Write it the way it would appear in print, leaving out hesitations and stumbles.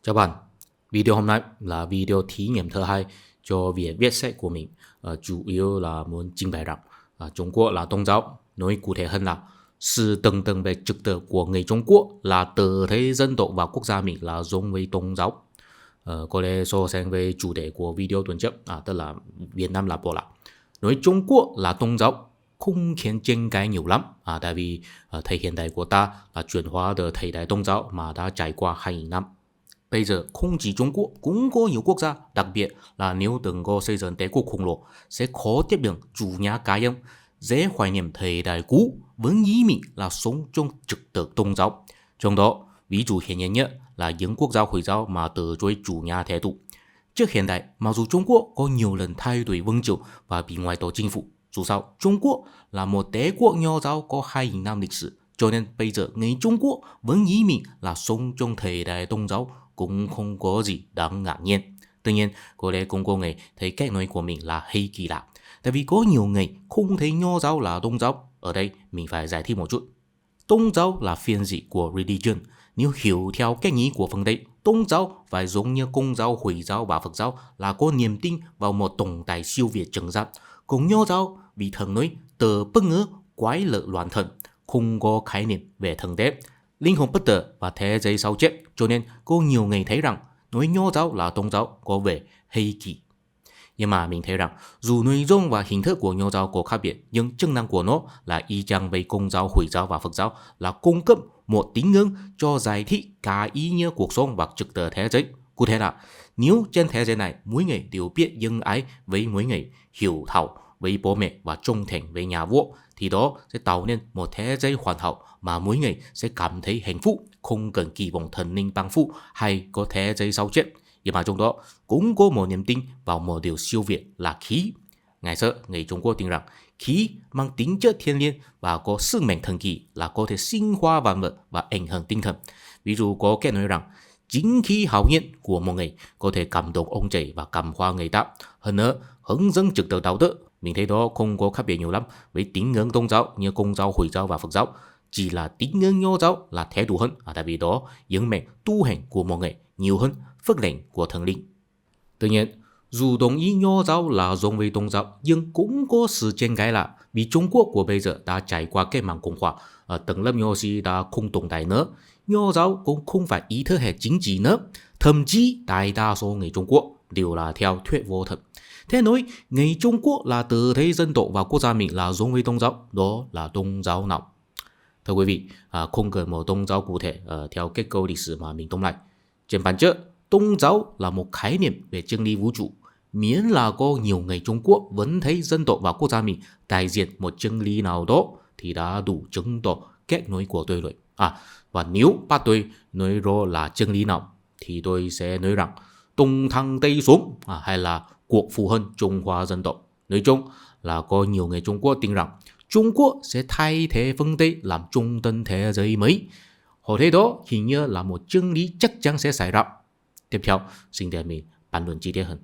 Chào bạn, video hôm nay là video thí nghiệm thứ hai cho việc viết sách của mình. Chủ yếu là muốn trình bày rằng Trung Quốc là tôn giáo, nói cụ thể hơn là sự tầng tầng về trật tự của người Trung Quốc là tự thấy dân tộc và quốc gia mình là giống với tôn giáo. Có lẽ so sánh với chủ đề của video tuần trước, tức là Việt Nam là bộ lạc. Nói Trung Quốc là tôn giáo không khiến tranh cãi nhiều lắm, tại vì thời hiện đại của ta là chuyển hóa từ thời đại tôn giáo mà đã trải qua 2.000 năm. Bây giờ không chỉ Trung Quốc, cũng có nhiều quốc gia, đặc biệt là nếu từng có xây dựng đế quốc khổng lồ, sẽ khó tiếp nhận chủ nghĩa cá nhân, dễ hoài niệm thời đại cũ, vẫn ý mình là sống trong trật tự tôn giáo. Trong đó, ví dụ hiển nhiên nhất là những quốc gia Hồi giáo mà từ chối chủ nghĩa thế tục. Trước hiện đại, mặc dù Trung Quốc có nhiều lần thay đổi vương triều và bị ngoại tổ chinh phục, dù sao Trung Quốc là một đế quốc nho giáo có 2.000 năm lịch sử, cho nên bây giờ người Trung Quốc vẫn ý mình là sống trong thời đại tôn giáo cũng không có gì đáng ngạc nhiên. Tuy nhiên, có lẽ cũng có người thấy cách nói của mình là hơi kỳ lạ. Tại vì có nhiều người không thấy nho giáo là tôn giáo. Ở đây mình phải giải thích một chút. Tôn giáo là phiên dịch của religion. Nếu hiểu theo cách nghĩ của phương Tây, tôn giáo phải giống như Công giáo, Hồi giáo và Phật giáo là có niềm tin vào một tồn tại siêu việt trần gian. Còn nho giáo bị thần nói từ bất ngờ quái lợ loạn thần, không có khái niệm về thần thế, linh hồn bất tử và thế giới sau chết, cho nên có nhiều người thấy rằng nói nho giáo là tôn giáo có vẻ hơi kỳ. Nhưng mà mình thấy rằng dù nội dung và hình thức của nho giáo có khác biệt, nhưng chức năng của nó là y chang với Công giáo, Hồi giáo và Phật giáo, là cung cấp một tín ngưỡng cho giải thích cả ý nghĩa cuộc sống và trật tự thế giới. Cụ thể là nếu trên thế giới này mỗi người đều biết nhân ái với mỗi người, hiểu thấu với bố mẹ và trung thành với nhà vua, thì đó sẽ tạo nên một thế giới hoàn hảo mà mỗi người sẽ cảm thấy hạnh phúc, không cần kỳ vọng thần linh ban phúc hay có thế giới sau chết. Nhưng mà trong đó cũng có một niềm tin vào một điều siêu việt là khí. Ngày xưa, người Trung Quốc tin rằng khí mang tính chất thiên liêng và có sức mạnh thần kỳ, là có thể sinh hóa vạn vật và ảnh hưởng tinh thần. Ví dụ có kẻ nói rằng chính khí hào nhiên của một người có thể cảm động ông trời và cảm hóa người ta. Hơn nữa, hướng dẫn trật tự đạo đức. Mình thấy đó không có khác biệt nhiều lắm với tín ngưỡng tôn giáo như Công giáo, Hồi giáo và Phật giáo. Chỉ là tín ngưỡng nho giáo là thế đủ hơn, tại vì đó những mệnh tu hành của một người nhiều hơn phước lệnh của thần linh. Tuy nhiên, dù đồng ý nho giáo là giống với tôn giáo, nhưng cũng có sự tranh cãi là vì Trung Quốc của bây giờ đã trải qua cách mạng Cộng hòa, tầng lớp nho sĩ đã không tồn tại nữa. Nho giáo cũng không phải ý thức hệ chính trị nữa. Thậm chí đại đa số người Trung Quốc đều là theo thuyết vô thần. Thế nói người Trung Quốc là tự thấy dân tộc và quốc gia mình là giống với tôn giáo, đó là tôn giáo nào? Thưa quý vị, không cần một tôn giáo cụ thể theo kết cấu lịch sử mà mình tóm lại. Trên bản chất, tôn giáo là một khái niệm về chân lý vũ trụ. Miễn là có nhiều người Trung Quốc vẫn thấy dân tộc và quốc gia mình đại diện một chân lý nào đó thì đã đủ chứng tỏ cách nói của tôi rồi. Và nếu bắt tôi nói rõ là chân lý nào thì tôi sẽ nói rằng Tung thăng Tây xuống, hay là cuộc phụ hơn Trung Hoa dân tộc. Nói chung là có nhiều người Trung Quốc tin rằng Trung Quốc sẽ thay thế phương Tây làm trung tâm thế giới mới. Họ thấy đó hình như là một chân lý chắc chắn sẽ xảy ra. Tiếp theo, xin để mình bàn luận chi tiết hơn.